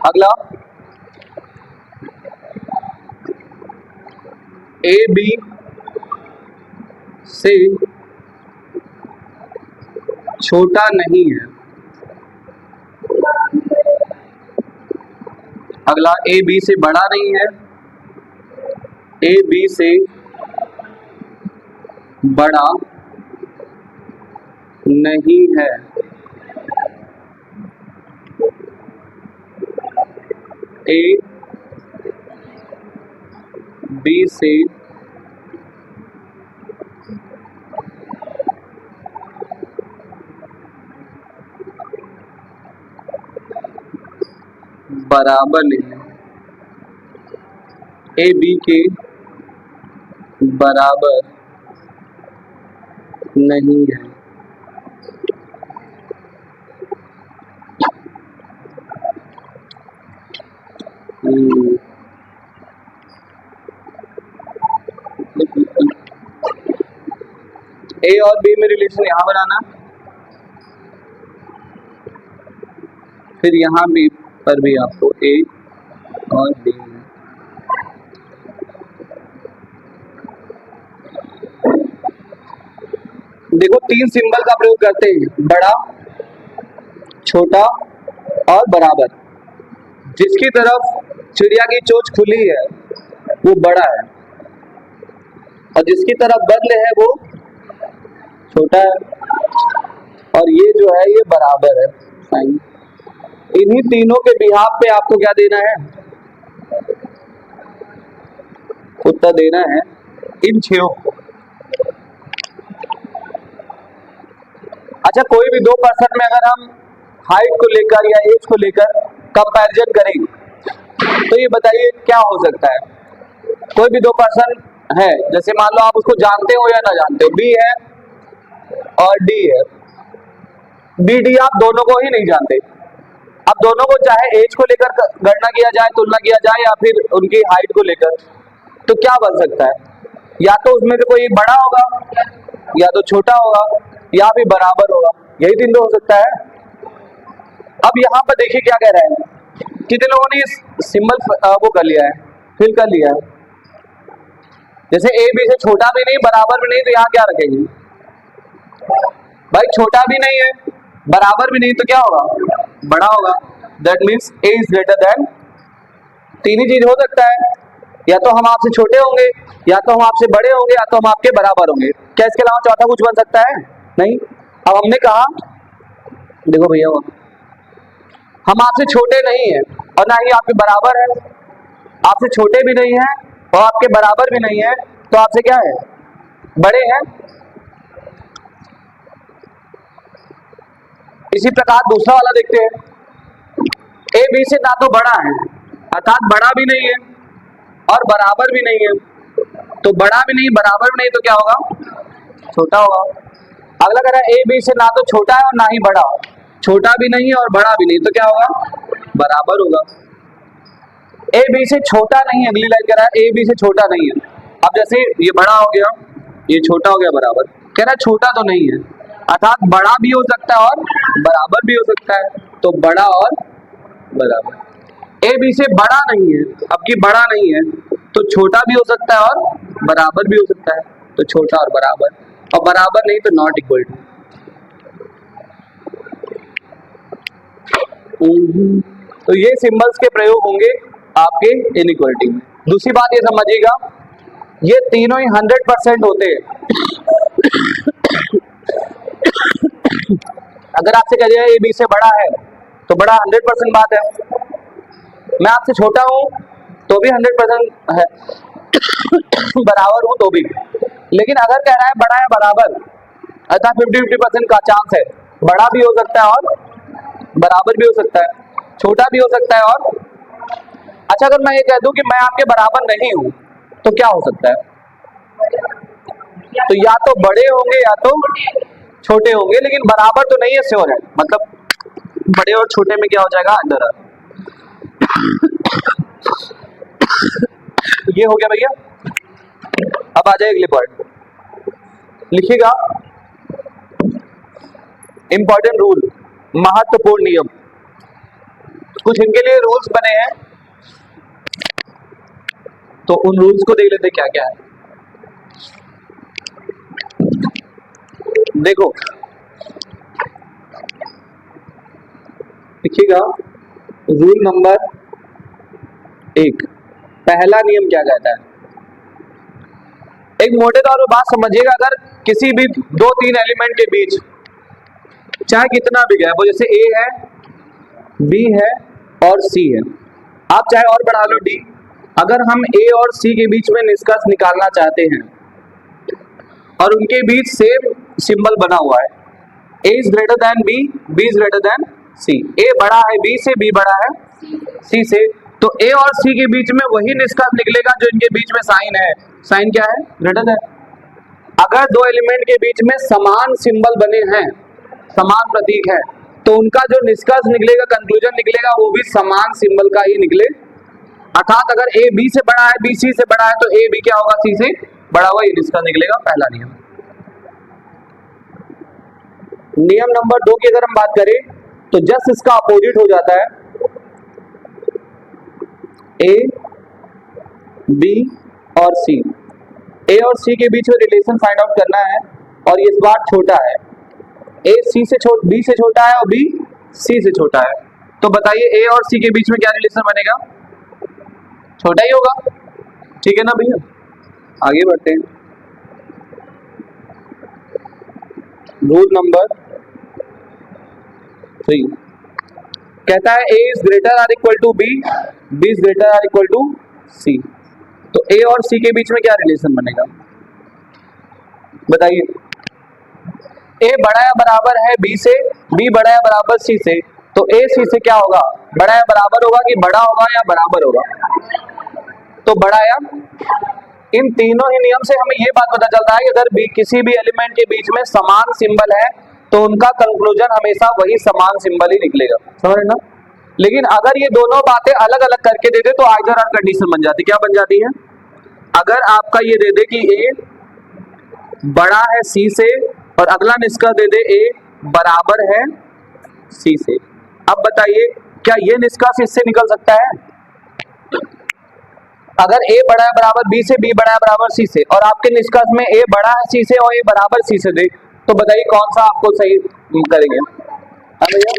अगला A B से छोटा नहीं है। अगला ए बी से बड़ा नहीं है। ए बी से बड़ा नहीं है। ए बी से बराबर नहीं है। ए बी के बराबर नहीं है। ए और बी में रिलेशन यहां बनाना, फिर यहां भी पर भी आपको ए और बी में देखो 3 सिंबल का प्रयोग करते हैं, बड़ा, छोटा और बराबर। जिसकी तरफ चिड़िया की चोंच खुली है वो बड़ा है और जिसकी तरफ बंद है वो छोटा है, और ये जो है ये बराबर है। साइन इन्हीं तीनों के बिहाफ पे आपको क्या देना है, उत्तर देना है इन 6 को। अच्छा, कोई भी 2 पर्सन में अगर हम हाइट को लेकर या एज को लेकर कंपैरिजन करें तो ये बताइए क्या हो सकता है। कोई भी 2 पर्सन है, जैसे मान लो आप उसको जानते हो या ना जानते हो, बी है और डी है। बी डी आप दोनों को ही नहीं जानते। अब दोनों को चाहे एज को लेकर गणना किया जाए, तुलना किया जाए, या फिर उनकी हाइट को लेकर, तो क्या बन सकता है, या तो उसमें से कोई बड़ा होगा, या तो छोटा होगा, या फिर बराबर होगा। यही 3 तो हो सकता है। अब यहाँ पर देखिए क्या कह रहा है, कितने लोगों ने इस सिंबल वो कर लिया है, फिल कर लिया है। जैसे ए बी से छोटा भी नहीं बराबर भी नहीं, तो यहाँ क्या रखेंगे भाई, छोटा भी नहीं है बराबर भी नहीं, तो क्या होगा, बड़ा होगा। That means A is greater then. 3 ही चीज हो सकता है, या तो हम आपसे छोटे होंगे, या तो हम आपसे बड़े होंगे, या तो हम आपके बराबर होंगे। क्या इसके अलावा चौथा कुछ बन सकता है? नहीं। अब हमने कहा देखो भैया, हम आपसे छोटे नहीं है और ना ही आपके बराबर है, आपसे छोटे भी नहीं है और आपके बराबर भी नहीं है, तो आपसे क्या है, बड़े हैं। इसी प्रकार दूसरा वाला देखते हैं, ए बी से ना तो बड़ा है, अर्थात बड़ा भी नहीं है और बराबर भी नहीं है, तो बड़ा भी नहीं बराबर भी नहीं, तो क्या होगा, छोटा होगा। अगला कह रहा है ए बी से ना तो छोटा है और ना ही बड़ा, छोटा भी नहीं है और बड़ा भी नहीं, तो क्या होगा, बराबर होगा। ए बी से छोटा नहीं है, अगली लाइन कह रहा है ए बी से छोटा नहीं है। अब जैसे ये बड़ा हो गया, ये छोटा हो गया, बराबर। कह रहा है छोटा तो नहीं है, अर्थात बड़ा भी हो सकता है और बराबर भी हो सकता है, तो बड़ा और बराबर। ए बी से बड़ा नहीं है, अब की बड़ा नहीं है, तो छोटा भी हो सकता है और बराबर भी हो सकता है, तो छोटा और बराबर नहीं तो नॉट इक्वल टू। तो ये सिंबल्स के प्रयोग होंगे आपके इनइक्वालिटी में। दूसरी बात ये समझिएगा, ये तीनों ही 100% होते हैं। अगर आपसे कह दिया ए बी से बड़ा है तो बड़ा 100% बात है, मैं आपसे छोटा हूं तो भी 100% है, बराबर हूं तो भी। लेकिन अगर कह रहा है बड़ा है बराबर, अर्थात 50-50% का चांस है, बड़ा भी हो सकता है और बराबर भी हो सकता है, छोटा भी हो सकता है और अच्छा, अगर मैं ये कह दूं कि मैं आपके बराबर नहीं हूं तो क्या हो सकता है, तो या तो बड़े होंगे या तो छोटे होंगे, लेकिन बराबर तो नहीं है, श्योर है। मतलब बड़े और छोटे में क्या हो जाएगा, अंदर। ये हो गया भैया। अब आ जाए अगले पॉइंट, लिखिएगा इंपॉर्टेंट रूल, महत्वपूर्ण नियम। कुछ इनके लिए रूल्स बने हैं, तो उन रूल्स को देख लेते क्या क्या है। देखो देखिएगा, रूल नंबर 1, पहला नियम क्या कहता है। एक मोटे तौर पर बात समझिएगा, अगर किसी भी 2-3 एलिमेंट के बीच चाहे कितना भी गैप हो, जैसे ए है, बी है और सी है, आप चाहे और बढ़ा लो डी, अगर हम ए और सी के बीच में निष्कर्ष निकालना चाहते हैं और उनके बीच सेम सिंबल बना हुआ है, A is greater than B, B is greater than C, A बड़ा है बी से, बी बड़ा है सी से, तो ए और सी के बीच में वही निष्कर्ष निकलेगा जो इनके बीच में साइन है। साइन क्या है? Greater than. अगर दो एलिमेंट के बीच में समान सिंबल बने हैं, समान प्रतीक है, तो उनका जो निष्कर्ष निकलेगा, कंक्लूजन निकलेगा, वो भी समान सिंबल का ही निकले। अर्थात अगर ए बी से बड़ा है, बी सी से बड़ा है, तो ए बी क्या होगा? सी से बड़ा हुआ, ये निष्कर्ष निकलेगा। पहला नियम। नियम नंबर 2 की अगर हम बात करें तो जस्ट इसका अपोजिट हो जाता है। ए बी और सी, ए और सी के बीच में रिलेशन फाइंड आउट करना है और ये बार छोटा है, ए सी से बी से छोटा है और बी सी से छोटा है, तो बताइए ए और सी के बीच में क्या रिलेशन बनेगा? छोटा ही होगा। ठीक है ना भैया, आगे बढ़ते हैं। रूल नंबर 3 कहता है A is greater or equal to B, B is greater or equal to C, तो ए और सी के बीच में क्या रिलेशन बनेगा? बताइए। ए बड़ा या बराबर है बी से, बी बड़ा या बराबर सी से, तो ए सी से क्या होगा? बड़ा या बराबर होगा कि बड़ा होगा या बराबर होगा? तो बड़ा या, इन तीनों ही नियम से हमें यह बात पता चलता है कि अगर भी किसी भी एलिमेंट के बीच में समान सिंबल है तो उनका कंक्लूजन हमेशा वही समान सिंबल ही निकलेगा। समझ ना? लेकिन अगर ये दोनों बातें अलग अलग करके दे दे तो आइदर आर कंडीशन बन जाती। क्या बन जाती है? अगर आपका ये दे दे कि ए बड़ा है सी से और अगला निष्कर्ष दे दे ए बराबर है सी से, अब बताइए क्या ये निष्कर्ष इससे निकल सकता है? अगर a बड़ा है बराबर b से, b बड़ा है बराबर c से, और आपके निष्कर्ष में a बड़ा है c से और a बराबर c से दे, तो बताइए कौन सा आपको सही करेंगे? हाँ भैया,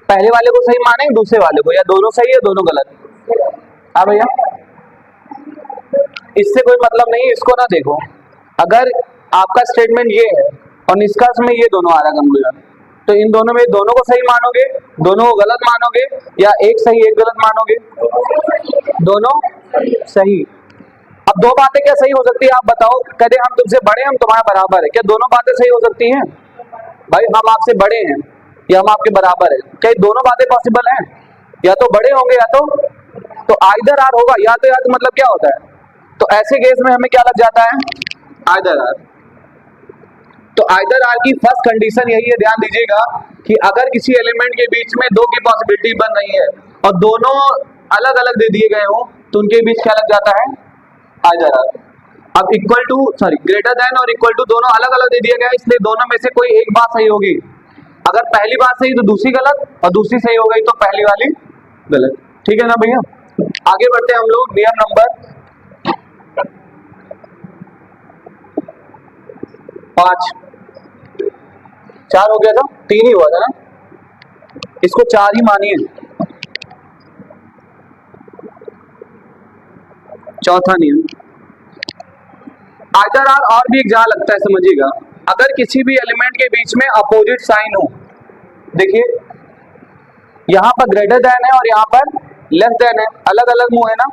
पहले वाले को सही मानेंगे दूसरे वाले को, या दोनों सही है दोनों गलत? हाँ भैया, इससे कोई मतलब नहीं, इसको ना देखो। अगर आपका स्टेटमेंट ये है और निष्कर्ष में ये दोनों आ रहा कंक्लूजन, तो इन दोनों में दोनों को सही मानोगे, दोनों को गलत मानोगे, या एक सही एक गलत मानोगे? दोनों सही। अब दो बातें क्या सही हो सकती है आप बताओ? कहते हम तुमसे बड़े हैं, हम तुम्हारे बराबर है, क्या दोनों बातें सही हो सकती हैं? भाई हम आपसे बड़े हैं या हम आपके बराबर है, क्या दोनों बातें पॉसिबल हैं? या तो बड़े होंगे या तो आइदर आर होगा, या तो मतलब क्या होता है? तो ऐसे केस में हमें क्या लग जाता है? Either or. तो आइदर आर की फर्स्ट कंडीशन यही है, ध्यान दीजिएगा, कि अगर किसी एलिमेंट के बीच में दो की पॉसिबिलिटी बन रही है और दोनों अलग अलग दे दिए गए हो, तो उनके बीच क्या लग जाता है? Either or. अब इक्वल टू ग्रेटर देन और इक्वल टू दोनों अलग अलग दे दिए गए, इसलिए दोनों में से कोई एक बात सही होगी। अगर पहली बात सही तो दूसरी गलत, और दूसरी सही हो गई तो पहली वाली गलत। ठीक है ना भैया? आगे बढ़ते हैं हम लोग। नियम नंबर 5, 4 हो गया था, 3 ही हुआ था ना, इसको 4 ही मानिए। चौथा नियम, आइदर आर और भी एक जहां लगता है, समझिएगा। अगर किसी भी एलिमेंट के बीच में अपोजिट साइन हो, देखिए यहां पर ग्रेटर देन है और यहां पर लेस देन है, अलग अलग मुंह है ना,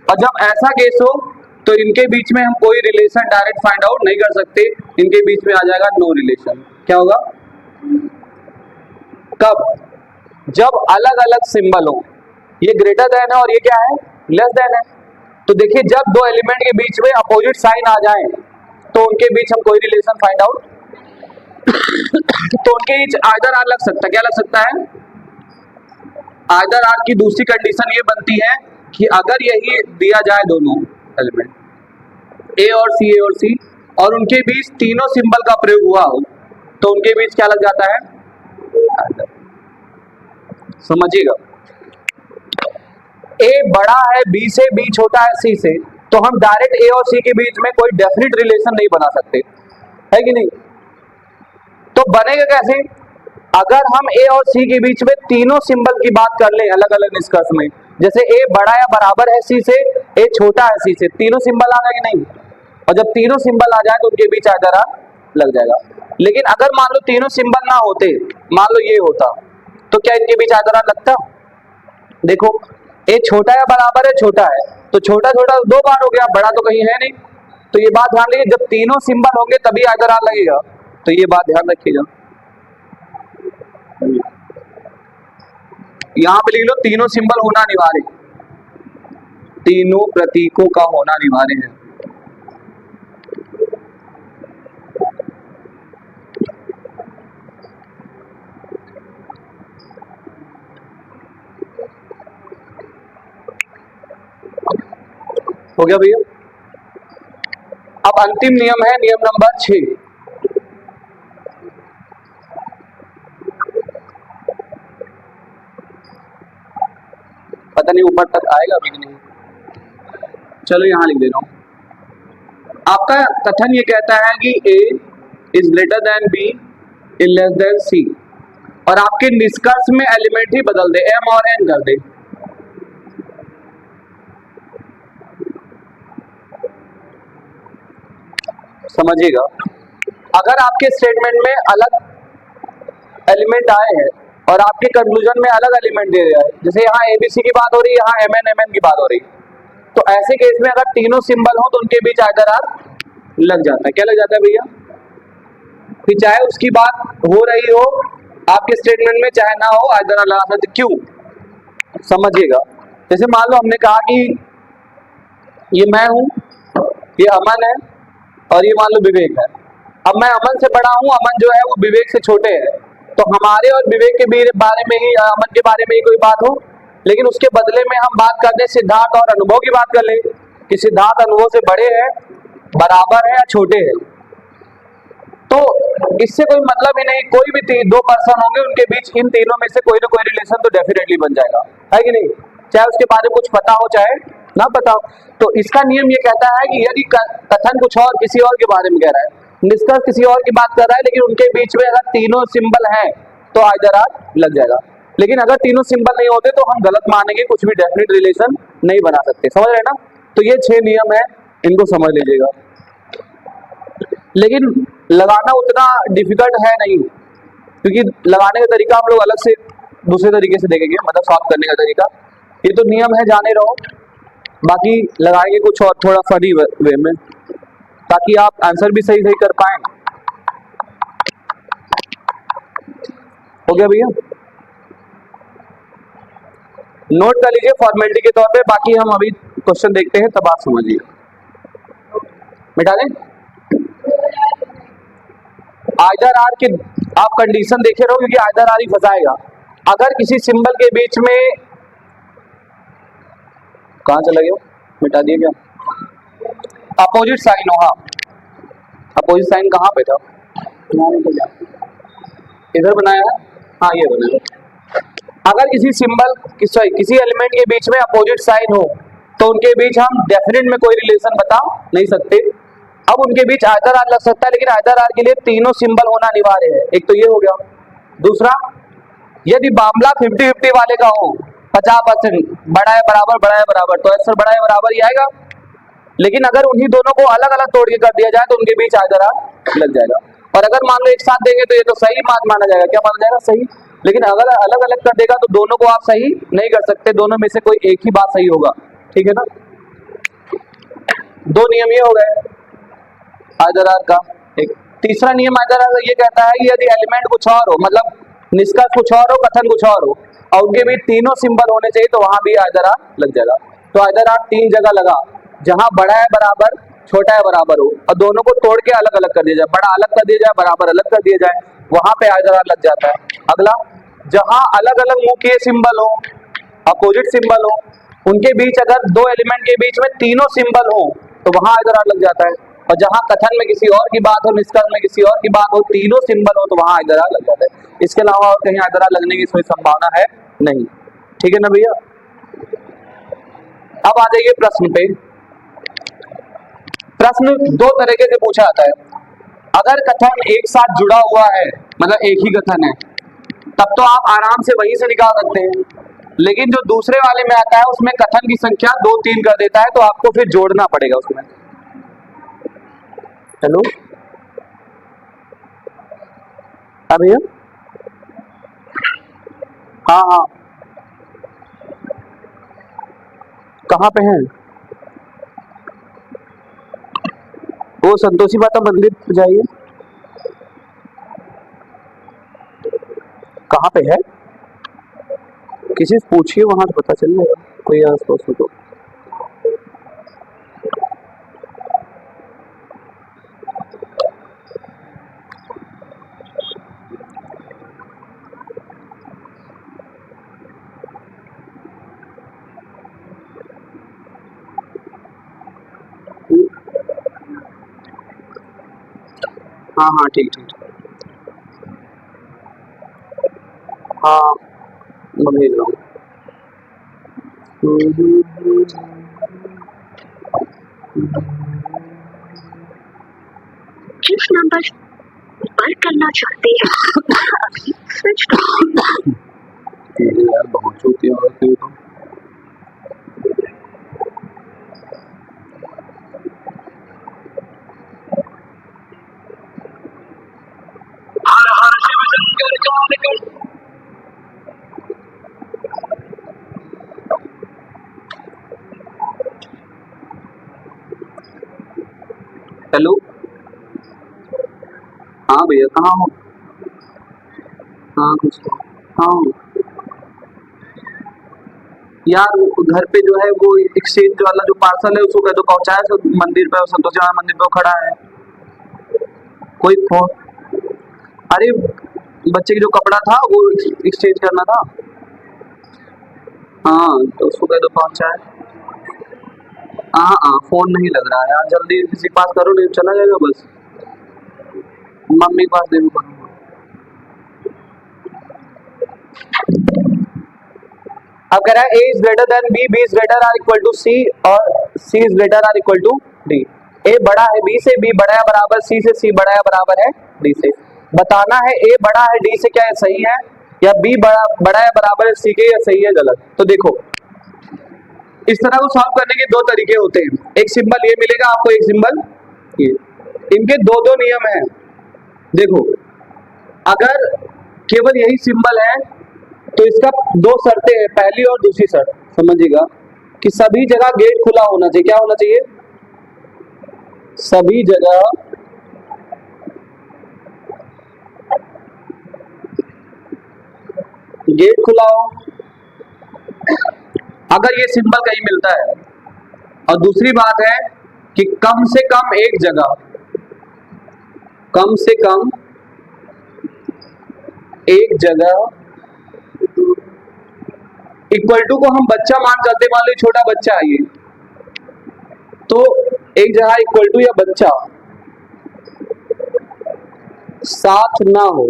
और जब ऐसा केस हो तो इनके बीच में हम कोई रिलेशन डायरेक्ट फाइंड आउट नहीं कर सकते, इनके बीच में आ जाएगा नो रिलेशन। क्या होगा? कब? जब अलग अलग सिंबल हो, ये ग्रेटर देन है और ये क्या है? लेस देन है। तो देखिए जब दो एलिमेंट के बीच में अपोजिट साइन आ जाए तो उनके बीच हम कोई रिलेशन फाइंड आउट तो उनके बीच आइदर आर लग सकता है। क्या लग सकता है? आइदर आर की दूसरी कंडीशन ये बनती है कि अगर यही दिया जाए दोनों एलिमेंट ए और सी और उनके बीच तीनों सिंबल का प्रयोग हुआ हो, तो उनके बीच क्या लग जाता है? समझिएगा, ए बड़ा है बी से, बी छोटा है सी से, तो हम डायरेक्ट ए और सी के बीच में कोई डेफिनेट रिलेशन नहीं बना सकते, है कि नहीं? तो बनेगा कैसे? अगर हम ए और सी के बीच में तीनों सिंबल की बात कर ले अलग अलग निष्कर्ष में, जैसे ए बड़ा या बराबर है सी से, ए छोटा है सी से, तीनों सिंबल आ गए कि नहीं? और जब तीनों सिंबल आ जाए तो उनके बीच आइदर लग जाएगा। लेकिन अगर मान लो तीनों सिंबल ना होते, मान लो ये होता, तो क्या इनके बीच आइदर लगता? देखो ए छोटा या बराबर है, छोटा है, तो छोटा छोटा दो बार हो गया, बड़ा तो कहीं है नहीं। तो ये बात ध्यान रखिए, जब तीनों सिंबल होंगे तभी आइदर लगेगा, तो ये बात ध्यान रखिएगा। यहां पे लिख लो तीनों सिंबल होना अनिवार्य, तीनों प्रतीकों का होना अनिवार्य है। हो गया भैया? अब अंतिम नियम है नियम नंबर 6। पता नहीं ऊपर तक आएगा अभी नहीं, चलो यहां लिख दे रहा हूं। आपका कथन ये कहता है कि A is greater than B is less than C, और आपके निष्कर्ष में एलिमेंट ही बदल दे, एम और एन कर दे। समझिएगा, अगर आपके स्टेटमेंट में अलग एलिमेंट आए हैं और आपके कंक्लूजन में अलग एलिमेंट दे रहा है, जैसे यहाँ एबीसी की बात हो रही है, यहाँ एमएन की बात हो रही है, तो ऐसे केस में अगर तीनों सिंबल हो तो उनके बीच आइदर लग जाता है। क्या लग जाता है भैया? फिर चाहे उसकी बात हो रही हो आपके स्टेटमेंट में, चाहे ना हो, आइदर लगा सकते। क्यों? समझिएगा, जैसे मान लो हमने कहा कि ये मैं हूं, ये अमन है, और ये मान लो विवेक है। अब मैं अमन से बड़ा हूं, अमन जो है वो विवेक से छोटे है, तो हमारे और विवेक के बारे में ही, अमन के बारे में ही कोई बात हो, लेकिन उसके बदले में हम बात कर दें सिद्धार्थ और अनुभव की बात कर ले कि सिद्धार्थ अनुभव से बड़े हैं, बराबर है या छोटे हैं, तो इससे कोई मतलब ही नहीं। कोई भी दो पर्सन होंगे, उनके बीच इन तीनों में से कोई ना कोई रिलेशन तो डेफिनेटली बन जाएगा, है कि नहीं? चाहे उसके बारे में कुछ पता हो चाहे ना पता हो। तो इसका नियम ये कहता है कि यदि कथन कुछ और किसी और के बारे में कह रहा है, निष्कर्ष किसी और की बात कर रहा है, लेकिन उनके बीच में अगर तीनों सिंबल हैं तो आइदर लग जाएगा। लेकिन अगर तीनों सिंबल नहीं होते तो हम गलत मानेंगे, कुछ भी डेफिनेट रिलेशन नहीं बना सकते। समझ रहे हैं ना? तो ये 6 नियम है, इनको समझ लीजिएगा। लेकिन लगाना उतना डिफिकल्ट है नहीं, क्योंकि लगाने का तरीका हम लोग अलग से दूसरे तरीके से देखेंगे, मतलब सॉल्व करने का तरीका। ये तो नियम है, जाने रहो, बाकी लगाएंगे कुछ और थोड़ा फनी वे में, ताकि आप आंसर भी सही सही कर पाए। हो गया भैया? नोट कर लीजिए फॉर्मेलिटी के तौर पे, बाकी हम अभी क्वेश्चन देखते हैं तब आप समझिए। मिटा दें? आइदर आर की आप कंडीशन देखे रहो, क्योंकि आइदर आर ही फंसाएगा। अगर किसी सिंबल के बीच में, कहां चला गया? मिटा दिया क्या? अपोजिट साइन हो, हाँ अपोजिट साइन कहाँ पे था? इधर बनाया है, हाँ ये बनाया। अगर किसी सिंबल किसी एलिमेंट के बीच में अपोजिट साइन हो तो उनके बीच हम डेफिनेट में कोई रिलेशन बता नहीं सकते। अब उनके बीच आइदर आर लग सकता है, लेकिन आइदर आर के लिए तीनों सिंबल होना अनिवार्य है। एक तो ये हो गया। दूसरा, यदि मामला 50-50 वाले का हो, 50% बड़ा है बराबर, बड़ा है बराबर, तो आंसर बड़ा है बराबर ही आएगा। लेकिन अगर उन्हीं दोनों को अलग अलग तोड़ के कर दिया जाए तो उनके बीच आइदर आर लग जाएगा। और अगर मान लो एक साथ देंगे तो ये तो सही बात माना जाएगा। क्या माना जाएगा? सही। लेकिन अगर अलग अलग कर देगा तो दोनों को आप सही नहीं कर सकते, दोनों में से कोई एक ही बात सही होगा। ठीक है ना? दो नियम ये हो गए आइदर आर का। एक तीसरा नियम आइदर आर ये कहता है कि यदि एलिमेंट कुछ और हो, मतलब निष्कर्ष कुछ और हो, कथन कुछ और हो, और उनके बीच तीनों सिंबल होने चाहिए, तो वहां भी आइदर आर लग जाएगा। तो आइदर आर 3 जगह लगा, जहां बड़ा है बराबर, छोटा है बराबर हो, और दोनों को तोड़ के अलग अलग कर दिया जाए, बड़ा अलग कर दिया जाए, बराबर अलग कर दिया जाए, वहां पे आइदर आर लग जाता है। अगला, जहां अलग अलग मुंह के सिंबल हो, अपोजिट सिंबल हो, उनके बीच अगर दो एलिमेंट के बीच में तीनों सिंबल हो तो वहां आइदर आर लग जाता है। और जहां कथन में किसी और की बात हो, निष्कर्ष में किसी और की बात हो, तीनों सिंबल हो तो वहां आइदर आर लग जाता है। इसके अलावा और कहीं आइदर आर लगने की कोई संभावना है नहीं। ठीक है ना भैया। अब आ जाइए प्रश्न पे। प्रश्न दो तरीके से पूछा जाता है। अगर कथन एक साथ जुड़ा हुआ है, मतलब एक ही कथन है, तब तो आप आराम से वहीं से निकाल सकते हैं। लेकिन जो दूसरे वाले में आता है उसमें कथन की संख्या 2 3 कर देता है, तो आपको फिर जोड़ना पड़ेगा उसमें। हेलो भैया। हाँ हाँ, कहाँ पे हैं? वो संतोषी माता मंदिर पे जाइए। कहाँ पे है? किसी से पूछिए, वहां तो पता चल जाएगा, कोई आस पास हो तो। हाँ हाँ ठीक ठीक। हाँ मैं भेज रहा हूँ। जिस नंबर पर करना चाहते हैं अभी स्विच यार बहुत होती है औरतें तो। हेलो हाँ भैया, कहाँ हो? हाँ कुछ हाँ यार, घर पे जो है वो एक्सचेंज वाला जो पार्सल है उसको कह दो पहुंचाए तो मंदिर पे, संतोषी माता मंदिर पे वो खड़ा है। कोई फोन, अरे बच्चे की जो कपड़ा था वो एक्सचेंज करना था। हाँ तो उसको कह दो पहुंचाए। हाँ हाँ फोन नहीं लग रहा है यार, जल्दी किसी के पास करो नहीं तो चला जाएगा बस। मम्मी के पास दे दो। अब कह रहा है A is greater than B, B is greater or equal to C और C is greater or equal to D। A बड़ा है B से, B बड़ा है बराबर C से, C बड़ा है बराबर है D से। बताना है A बड़ा है D से, क्या ये सही है, या B बड़ा है बराबर है C के, या सही है गलत। तो देखो इस तरह को सॉल्व करने के दो तरीके होते हैं। एक सिंबल ये मिलेगा आपको, एक सिंबल ये। इनके दो दो नियम है। देखो अगर केवल यही सिंबल है तो इसका दो शर्तें हैं, पहली और दूसरी शर्त समझिएगा कि सभी जगह गेट खुला होना चाहिए। क्या होना चाहिए? सभी जगह गेट खुला हो अगर ये सिंबल कहीं मिलता है। और दूसरी बात है कि कम से कम एक जगह, कम से कम एक जगह इक्वल टू को हम बच्चा मान चलते, मान लो छोटा बच्चा है ये, तो एक जगह इक्वल टू या बच्चा साथ ना हो।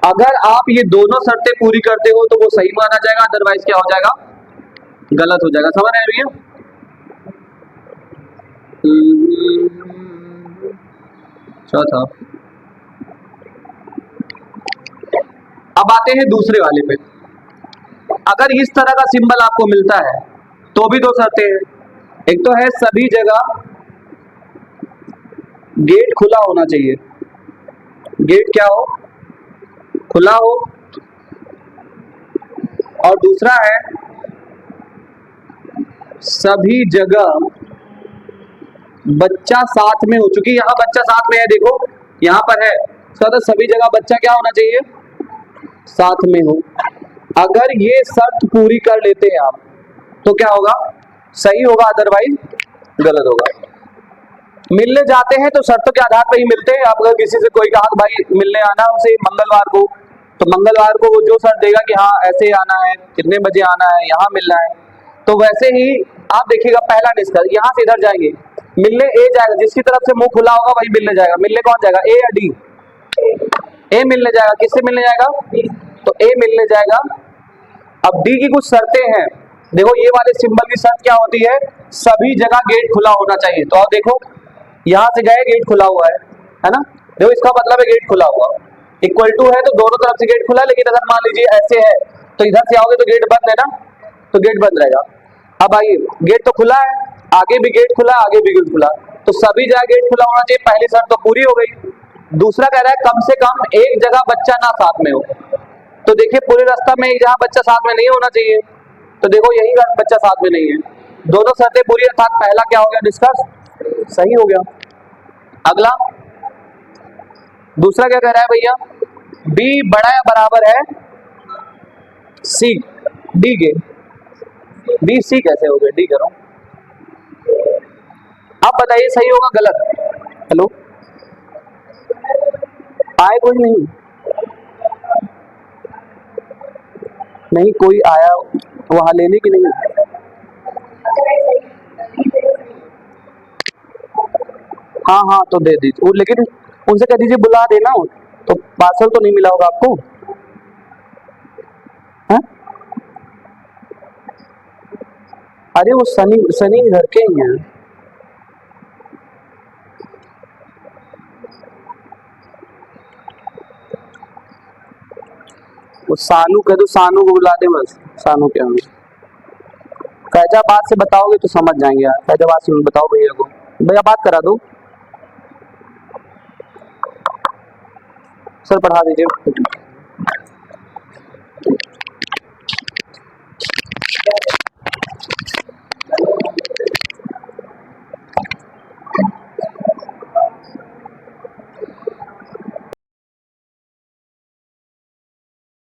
अगर आप ये दोनों शर्तें पूरी करते हो तो वो सही माना जाएगा, अदरवाइज क्या हो जाएगा? गलत हो जाएगा। समझ रहे हैं भैया? चौथा। अब आते हैं दूसरे वाले पे। अगर इस तरह का सिंबल आपको मिलता है तो भी दो शर्तें हैं। एक तो है सभी जगह गेट खुला होना चाहिए, गेट क्या हो? खुला हो। और दूसरा है सभी जगह बच्चा साथ में हो। चुकी यहां बच्चा साथ में है, देखो यहां पर है, तो सभी जगह बच्चा क्या होना चाहिए? साथ में हो। अगर ये शर्त पूरी कर लेते हैं आप तो क्या होगा? सही होगा, अदरवाइज गलत होगा। मिलने जाते हैं तो शर्तों के आधार पर ही मिलते हैं। आप अगर किसी से कोई कहा भाई मिलने आना उनसे मंगलवार को, तो मंगलवार को वो जो शर्त देगा कि हाँ ऐसे आना है, कितने बजे आना है, यहाँ मिलना है, तो वैसे ही आप देखिएगा पहला डिस्कस यहाँ से इधर जाएंगे, मिलने ए जाएगा, जिसकी तरफ से मुंह खुला होगा वही मिलने जाएगा। मिलने कौन जाएगा? ए या डी? ए मिलने जाएगा, किससे मिलने जाएगा? तो ए मिलने जाएगा। अब डी की कुछ शर्तें हैं। देखो ये वाले सिंबल की शर्त क्या होती है? सभी जगह गेट खुला होना चाहिए। तो अब देखो यहां से गए गेट खुला हुआ है ना? देखो इसका मतलब है गेट खुला हुआ। इक्वल टू है तो दोनों तरफ से गेट खुला, लेकिन अगर मान लीजिए ऐसे है तो इधर से आओगे तो गेट बंद है ना, तो गेट बंद रहेगा। अब आइए, गेट तो खुला है, आगे भी गेट खुला, आगे भी गेट खुला, तो सभी जगह गेट खुला होना चाहिए। पहली शर्त तो पूरी हो गई। दूसरा कह रहा है कम से कम एक जगह बच्चा ना साथ में हो। तो देखिए पूरे रास्ता में एक जगह बच्चा साथ में नहीं होना चाहिए, तो देखो यही बच्चा साथ में नहीं है। दोनों शर्तें पूरी, अर्थात पहला क्या हो गया? डिस्कस सही हो गया। अगला दूसरा क्या कह रहा है भैया? बी बड़ा या बराबर है सी डी के। बी सी कैसे हो गए? डी करो। अब बताइए सही होगा गलत? हेलो, आए कोई नहीं? नहीं कोई आया वहां लेने की नहीं? हाँ हाँ तो दे दीजिए, लेकिन उनसे कह दीजिए बुला देना, तो पार्सल तो नहीं मिला होगा आपको? है? अरे वो सनी सनी घर के ही हैं। वो सानू कह दो, सानू को बुला दे बस। सानू क्या है? फैजाबाद से बताओगे तो समझ जाएंगे यार। फैजाबाद से बताओ भैया को, भैया बात करा दो। सर पढ़ा दीजिए।